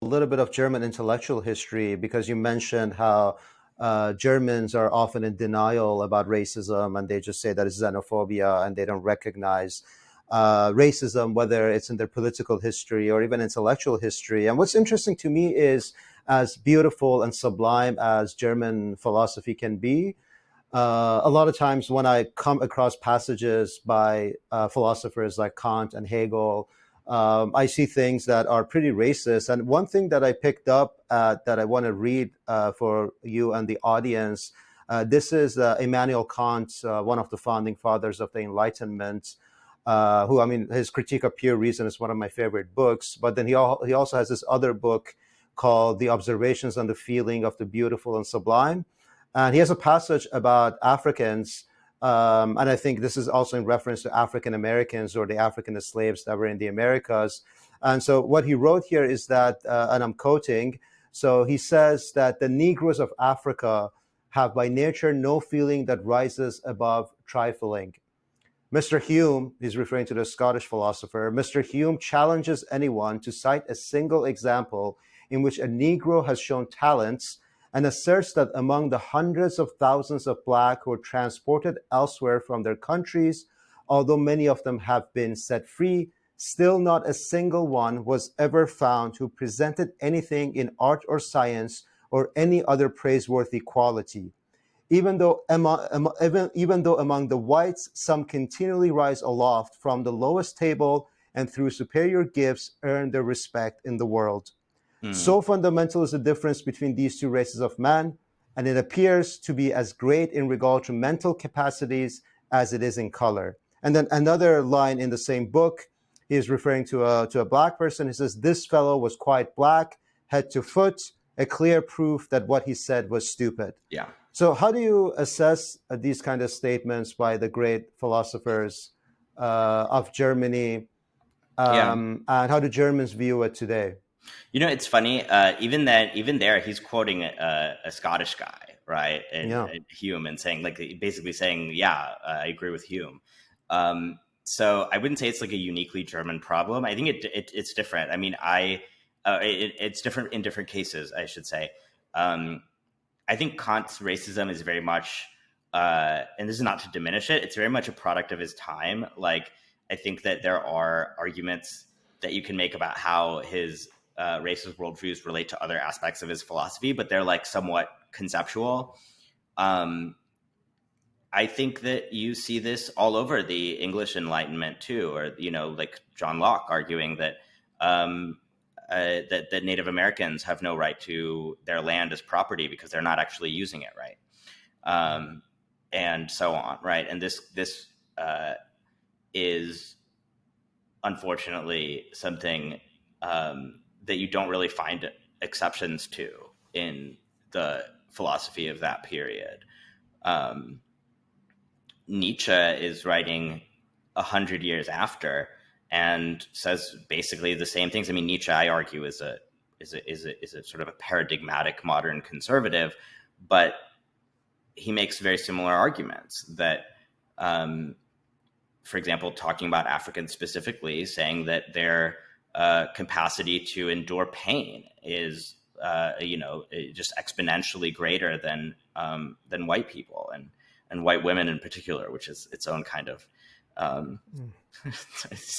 little bit of German intellectual history, because you mentioned how Germans are often in denial about racism, and they just say that it's xenophobia, and they don't recognize racism, whether it's in their political history or even intellectual history. And what's interesting to me is, as beautiful and sublime as German philosophy can be, a lot of times when I come across passages by philosophers like Kant and Hegel, I see things that are pretty racist. And one thing that I picked up that I want to read for you and the audience, this is Immanuel Kant, one of the founding fathers of the Enlightenment, who, I mean, his Critique of Pure Reason is one of my favorite books. But then he also has this other book called The Observations on the Feeling of the Beautiful and Sublime. And he has a passage about Africans, and I think this is also in reference to African Americans or the African slaves that were in the Americas. And so what he wrote here is that, and I'm quoting, so he says that the Negroes of Africa have by nature no feeling that rises above trifling. Mr. Hume, he's referring to the Scottish philosopher, Mr. Hume challenges anyone to cite a single example in which a Negro has shown talents, and asserts that among the hundreds of thousands of Black who were transported elsewhere from their countries, although many of them have been set free, still not a single one was ever found who presented anything in art or science or any other praiseworthy quality. Even though among the whites, some continually rise aloft from the lowest table and through superior gifts earn their respect in the world. So fundamental is the difference between these two races of man, and it appears to be as great in regard to mental capacities as it is in color. And then another line in the same book, he is referring to a Black person. He says, this fellow was quite black, head to foot, a clear proof that what he said was stupid. Yeah. So how do you assess these kind of statements by the great philosophers of Germany, and how do Germans view it today? You know, it's funny. Even there, he's quoting a Scottish guy, right? And Hume, and saying, like, basically saying, "Yeah, I agree with Hume." So I wouldn't say it's like a uniquely German problem. I think it's different. I mean, it's different in different cases, I should say. I think Kant's racism is very much, and this is not to diminish it, it's very much a product of his time. Like, I think that there are arguments that you can make about how his racist worldviews relate to other aspects of his philosophy, but they're like somewhat conceptual. I think that you see this all over the English Enlightenment too, or, you know, like John Locke arguing that that Native Americans have no right to their land as property because they're not actually using it right, and so on, right? And this is unfortunately something that you don't really find exceptions to in the philosophy of that period. Nietzsche is writing 100 years after and says basically the same things. I mean, Nietzsche, I argue, is a sort of a paradigmatic modern conservative, but he makes very similar arguments that, for example, talking about Africans specifically, saying that their capacity to endure pain is, just exponentially greater than white people and white women in particular, which is its own kind of.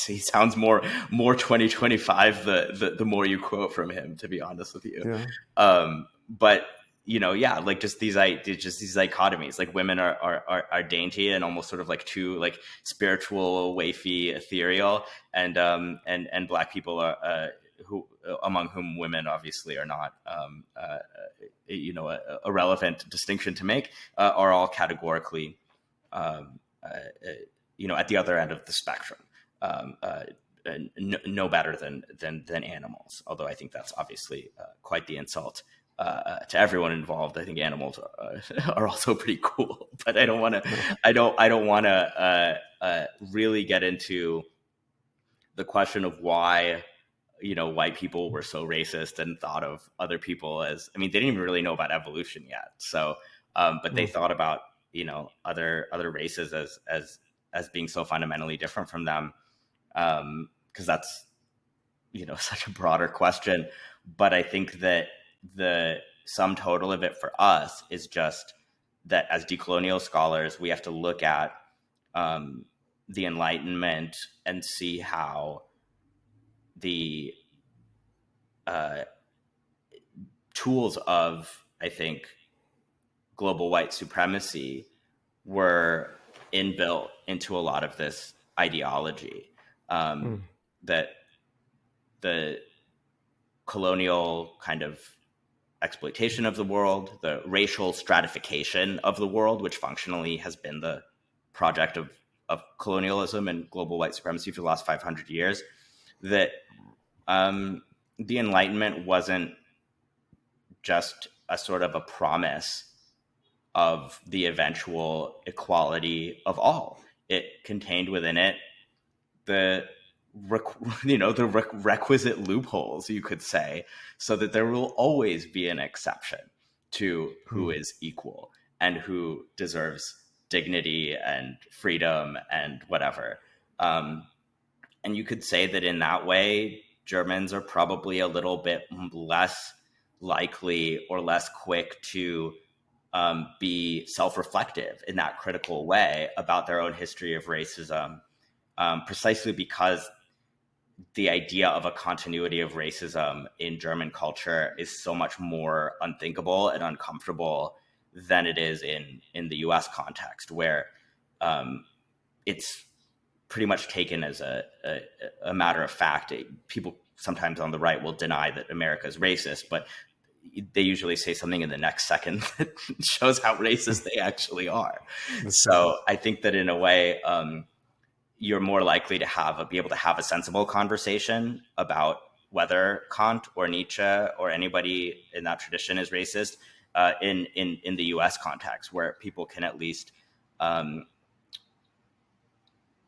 He sounds more 2025 the more you quote from him, to be honest with you. Yeah. But like just these dichotomies, like women are dainty and almost sort of like too like spiritual, waify, ethereal, and Black people are who among whom women obviously are not a relevant distinction to make, are all categorically at the other end of the spectrum, no better than animals. Although I think that's obviously quite the insult to everyone involved. I think animals are also pretty cool, but I don't want to really get into the question of why white people were so racist and thought of other people as, I mean, they didn't even really know about evolution yet. So, but they thought about other races as being so fundamentally different from them, because that's such a broader question. But I think that the sum total of it for us is just that as decolonial scholars, we have to look at the Enlightenment and see how the tools of, I think, global white supremacy were inbuilt into a lot of this ideology. That the colonial kind of exploitation of the world, the racial stratification of the world, which functionally has been the project of colonialism and global white supremacy for the last 500 years, that the Enlightenment wasn't just a sort of a promise of the eventual equality of all. It contained within it the requisite loopholes, you could say, so that there will always be an exception to who is equal and who deserves dignity and freedom and whatever. And you could say that in that way, Germans are probably a little bit less likely or less quick to be self-reflective in that critical way about their own history of racism, precisely because the idea of a continuity of racism in German culture is so much more unthinkable and uncomfortable than it is in the US context, where it's pretty much taken as a matter of fact. People sometimes on the right will deny that America is racist, but they usually say something in the next second that shows how racist they actually are. So I think that in a way, you're more likely to be able to have a sensible conversation about whether Kant or Nietzsche or anybody in that tradition is racist in the US context, where people can at least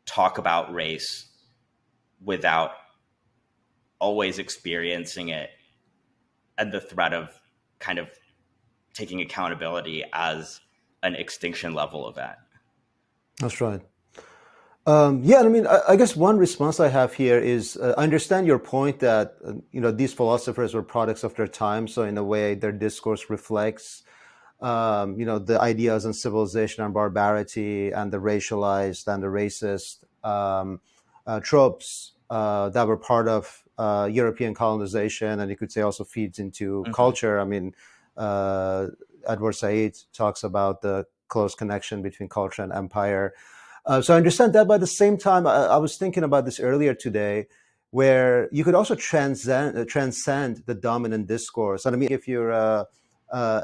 talk about race without always experiencing it and the threat of kind of taking accountability as an extinction level event. That's right. Yeah, I mean, I guess one response I have here is I understand your point that these philosophers were products of their time, so in a way their discourse reflects the ideas in civilization and barbarity and the racialized and the racist tropes that were part of European colonization, and you could say also feeds into culture. I mean, Edward Said talks about the close connection between culture and empire. So I understand that, but at the same time, I was thinking about this earlier today, where you could also transcend the dominant discourse. And I mean, if you're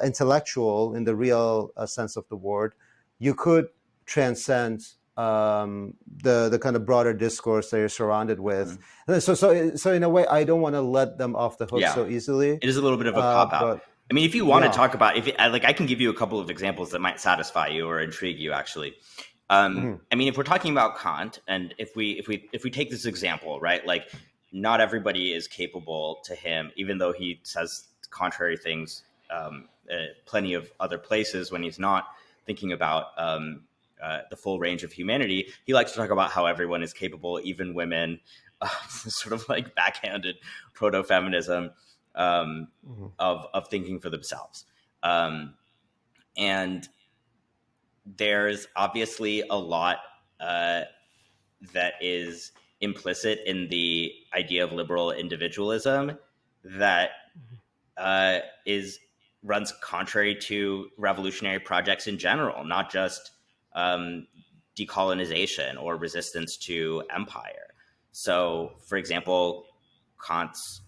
intellectual in the real sense of the word, you could transcend the kind of broader discourse that you're surrounded with. And so in a way, I don't want to let them off the hook so easily. It is a little bit of a cop out. I mean, if you want to talk about, I can give you a couple of examples that might satisfy you or intrigue you, actually. I mean, if we're talking about Kant, and if we take this example, right, like not everybody is capable to him, even though he says contrary things plenty of other places when he's not thinking about the full range of humanity. He likes to talk about how everyone is capable, even women, sort of like backhanded proto-feminism of thinking for themselves. And there's obviously a lot that is implicit in the idea of liberal individualism that runs contrary to revolutionary projects in general, not just decolonization or resistance to empire. So, for example, Kant's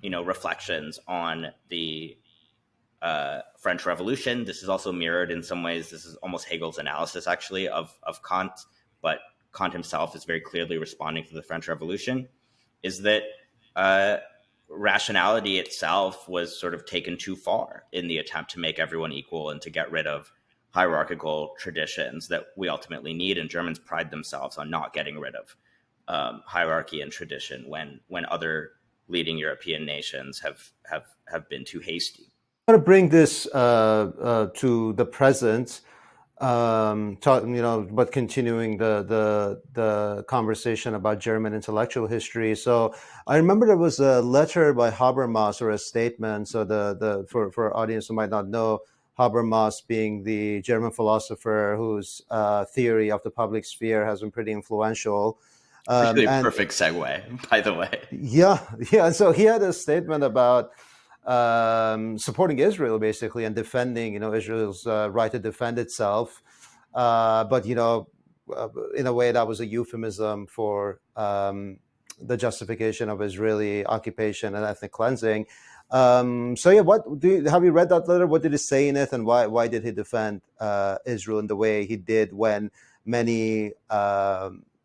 reflections on the French Revolution. This is also mirrored in some ways. This is almost Hegel's analysis, actually, of Kant, but Kant himself is very clearly responding to the French Revolution, is that rationality itself was sort of taken too far in the attempt to make everyone equal and to get rid of hierarchical traditions that we ultimately need. And Germans pride themselves on not getting rid of hierarchy and tradition when other leading European nations have been too hasty. I want to bring this to the present. but continuing the conversation about German intellectual history. So I remember there was a letter by Habermas, or a statement. So the for audience who might not know, Habermas being the German philosopher whose theory of the public sphere has been pretty influential. Actually, a And perfect segue, by the way. yeah, yeah. So he had a statement about supporting Israel, basically, and defending, Israel's right to defend itself. But in a way, that was a euphemism for the justification of Israeli occupation and ethnic cleansing. So yeah, have you read that letter? What did he say in it, and why did he defend Israel in the way he did when many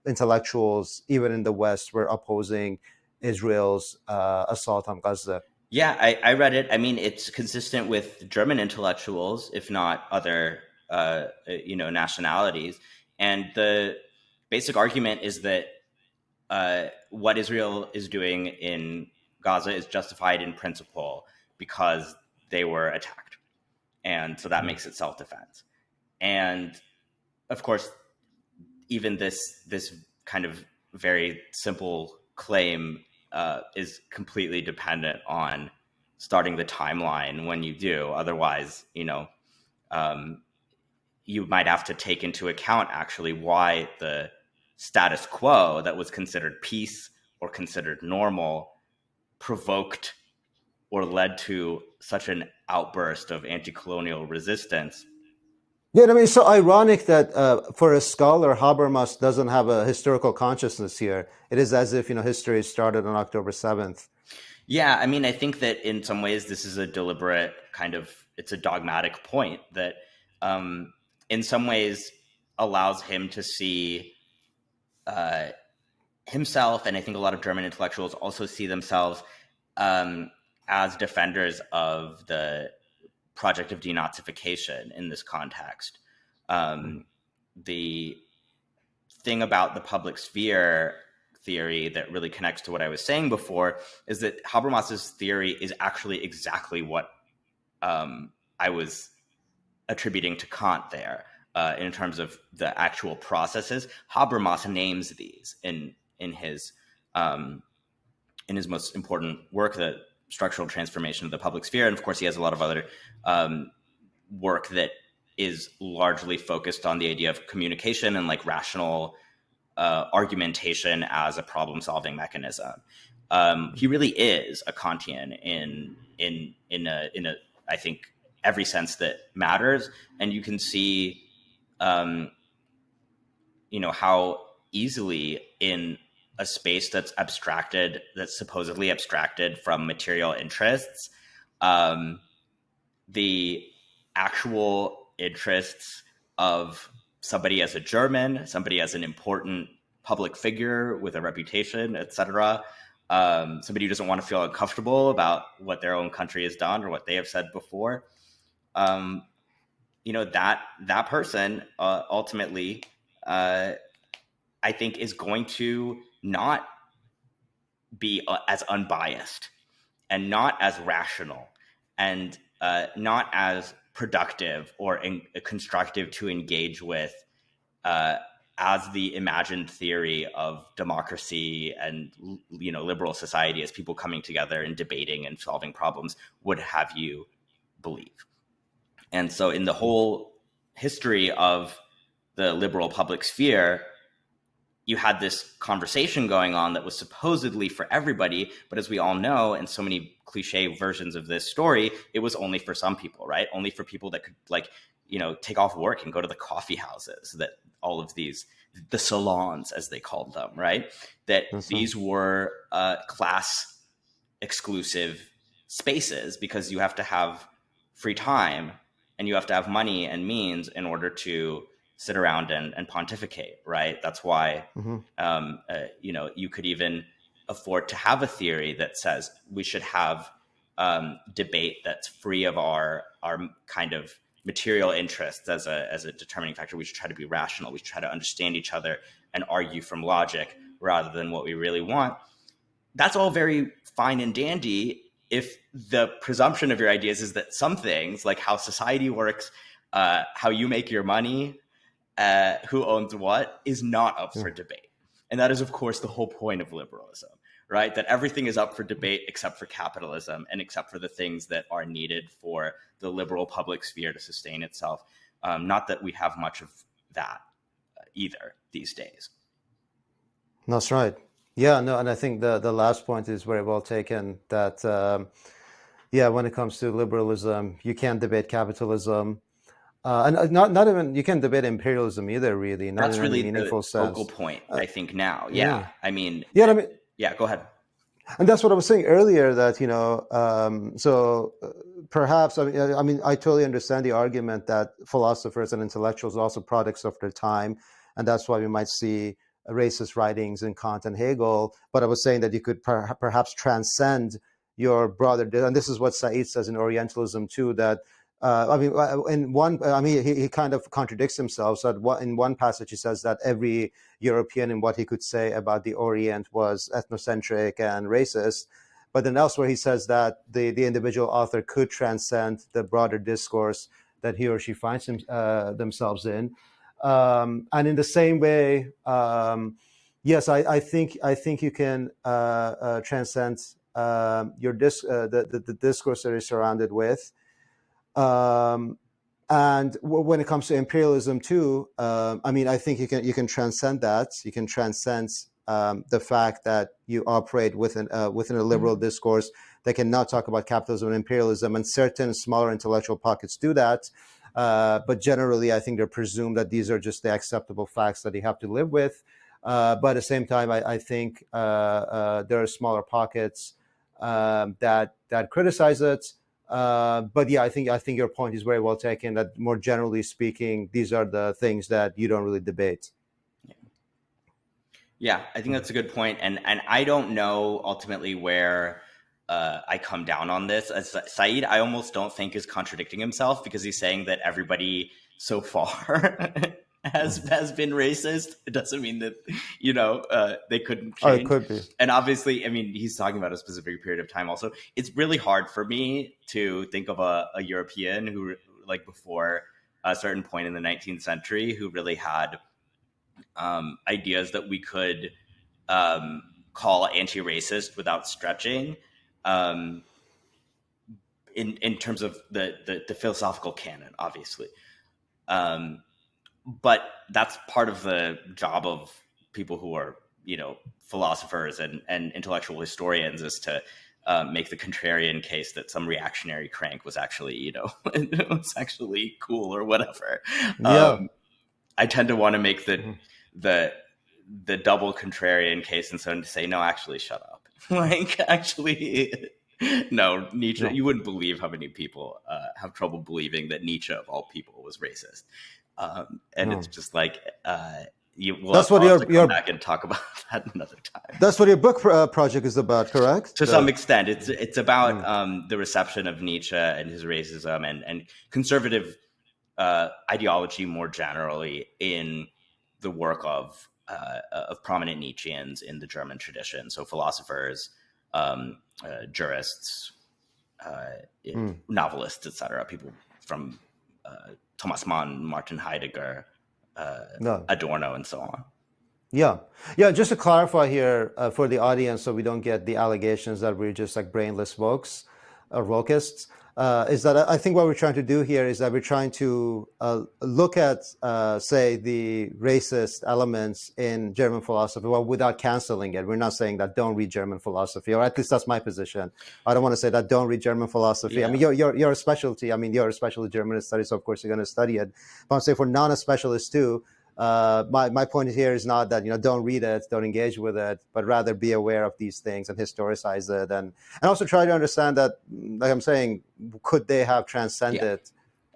intellectuals, even in the West, were opposing Israel's assault on Gaza? Yeah, I read it. I mean, it's consistent with German intellectuals, if not other, nationalities. And the basic argument is that what Israel is doing in Gaza is justified in principle because they were attacked, and so that makes it self-defense. And of course, even this kind of very simple claim is completely dependent on starting the timeline when you do. Otherwise, you might have to take into account actually why the status quo that was considered peace or considered normal provoked or led to such an outburst of anti-colonial resistance. Yeah, I mean, it's so ironic that for a scholar, Habermas doesn't have a historical consciousness here. It is as if, history started on October 7th. Yeah, I mean, I think that in some ways this is a deliberate kind of, it's a dogmatic point that in some ways allows him to see himself, and I think a lot of German intellectuals also see themselves as defenders of the project of denazification in this context. The thing about the public sphere theory that really connects to what I was saying before is that Habermas's theory is actually exactly what I was attributing to Kant there in terms of the actual processes. Habermas names these in his most important work, the structural transformation of the public sphere, and of course he has a lot of other work that is largely focused on the idea of communication and like rational argumentation as a problem-solving mechanism. He really is a Kantian in a I think every sense that matters, and you can see how easily in a space that's supposedly abstracted from material interests, the actual interests of somebody as a German, somebody as an important public figure with a reputation, etc., somebody who doesn't want to feel uncomfortable about what their own country has done or what they have said before, that person ultimately, I think, is going to not be as unbiased and not as rational and not as productive or constructive to engage with as the imagined theory of democracy and liberal society as people coming together and debating and solving problems would have you believe. And so in the whole history of the liberal public sphere, you had this conversation going on that was supposedly for everybody, but as we all know, in so many cliche versions of this story, it was only for some people, right? Only for people that could take off work and go to the coffee houses, that all of these, the salons as they called them, right? That these were class exclusive spaces because you have to have free time and you have to have money and means in order to sit around and pontificate, right? That's why, you could even afford to have a theory that says we should have debate that's free of our kind of material interests as a determining factor. We should try to be rational. We should try to understand each other and argue from logic rather than what we really want. That's all very fine and dandy if the presumption of your ideas is that some things, like how society works, how you make your money, who owns what, is not up for debate. And that is, of course, the whole point of liberalism, right? That everything is up for debate except for capitalism and except for the things that are needed for the liberal public sphere to sustain itself. Not that we have much of that either these days. That's right. Yeah, no, and I think the last point is very well taken, that when it comes to liberalism, you can't debate capitalism. And not even, you can't debate imperialism either, really. Not That's in really any meaningful the sense. focal point, I think, now. Yeah. I mean, yeah, go ahead. And that's what I was saying earlier, that, perhaps, I mean, I totally understand the argument that philosophers and intellectuals are also products of their time. And that's why we might see racist writings in Kant and Hegel. But I was saying that you could perhaps transcend your broader, and this is what Said says in Orientalism too, that he kind of contradicts himself. So in one passage, he says that every European, in what he could say about the Orient, was ethnocentric and racist. But then elsewhere, he says that the individual author could transcend the broader discourse that he or she finds themselves in. And in the same way, yes, I think you can transcend the discourse that you're surrounded with. And when it comes to imperialism too, I think you can transcend that. You can transcend the fact that you operate within a liberal discourse that can now talk about capitalism and imperialism, and certain smaller intellectual pockets do that. But generally, I think they're presumed that these are just the acceptable facts that you have to live with. But at the same time, I think there are smaller pockets that criticize it. But yeah, I think your point is very well taken, that more generally speaking, these are the things that you don't really debate. Yeah, I think that's a good point. And I don't know ultimately where I come down on this. As Said, I almost don't think, is contradicting himself, because he's saying that everybody so far has been racist. It doesn't mean that, they couldn't change. It could be. And obviously, I mean, he's talking about a specific period of time also. It's really hard for me to think of a European who, like, before a certain point in the 19th century, who really had ideas that we could call anti-racist without stretching, in terms of the philosophical canon, obviously. But that's part of the job of people who are, philosophers and intellectual historians, is to make the contrarian case that some reactionary crank was actually, was actually cool or whatever. Yeah. I tend to want to make the double contrarian case, and so to say, no, actually, shut up. Like, actually, no, Nietzsche. No. You wouldn't believe how many people have trouble believing that Nietzsche, of all people, was racist. And it's just like, that's what your come back and talk about that another time. That's what your book project is about, correct? To some extent, it's about the reception of Nietzsche and his racism and conservative ideology more generally in the work of prominent Nietzscheans in the German tradition. So philosophers, jurists, novelists, etc. People from Thomas Mann, Martin Heidegger, Adorno, and so on. Yeah. Just to clarify here for the audience, so we don't get the allegations that we're just like brainless folks or wokists, is that I think what we're trying to do here is that we're trying to look at, say, the racist elements in German philosophy, well, without canceling it. We're not saying that don't read German philosophy, or at least that's my position. I don't want to say that don't read German philosophy. Yeah. I mean, you're a specialty. I mean, you're a specialty German studies, so of course you're going to study it. But I'm saying for non-specialists too, my point here is not that, don't read it, don't engage with it, but rather be aware of these things and historicize it, and also try to understand that, like I'm saying, could they have transcended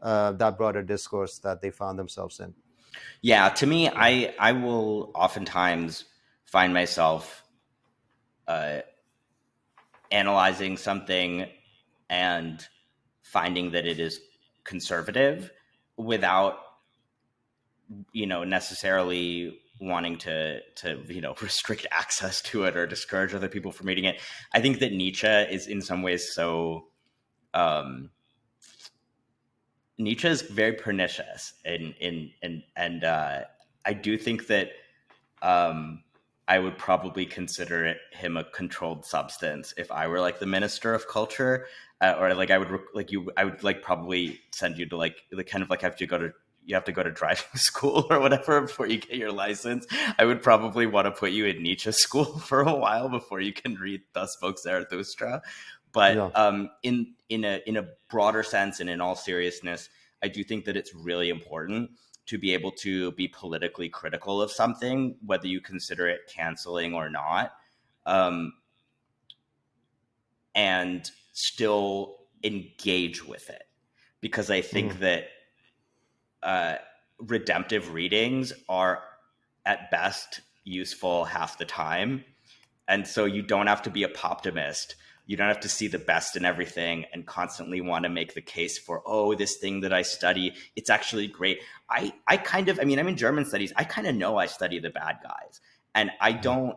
that broader discourse that they found themselves in? Yeah, to me, I will oftentimes find myself analyzing something and finding that it is conservative without necessarily wanting to restrict access to it or discourage other people from reading it. I think that Nietzsche is in some ways so Nietzsche is very pernicious, and I do think that I would probably consider him a controlled substance if I were like the minister of culture, or like I would like probably send you to like the kind of like you have to go to driving school or whatever before you get your license. I would probably want to put you in Nietzsche school for a while before you can read Thus Spoke Zarathustra. But Yeah. in a broader sense and in all seriousness, I do think that it's really important to be able to be politically critical of something, whether you consider it canceling or not, and still engage with it. Because I think that redemptive readings are at best useful half the time. And so you don't have to be a poptimist. You don't have to see the best in everything and constantly want to make the case for, oh, this thing that I study, it's actually great. I kind of, I mean, I'm in German studies. I kind of know I study the bad guys. And I don't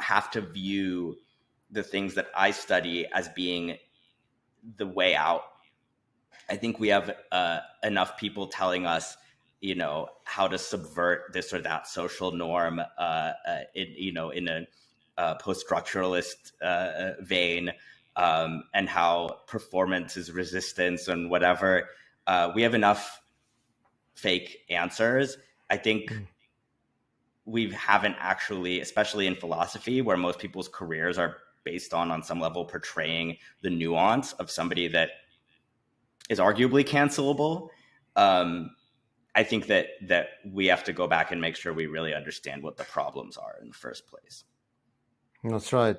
have to view the things that I study as being the way out. I think we have enough people telling us, you know, how to subvert this or that social norm, in a post-structuralist vein, and how performance is resistance and whatever. We have enough fake answers. I think we haven't actually, especially in philosophy, where most people's careers are based on some level portraying the nuance of somebody that is arguably cancelable. I think that we have to go back and make sure we really understand what the problems are in the first place. That's right.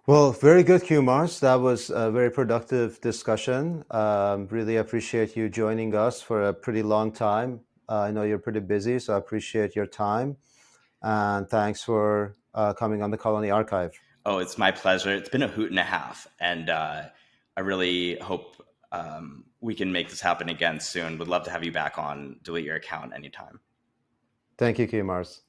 Well, very good, Kumars. That was a very productive discussion. Really appreciate you joining us for a pretty long time. I know you're pretty busy, so I appreciate your time. And thanks for coming on the Colony Archive. Oh, it's my pleasure. It's been a hoot and a half. And I really hope we can make this happen again soon. Would love to have you back on Delete Your Account anytime. Thank you, Kumars.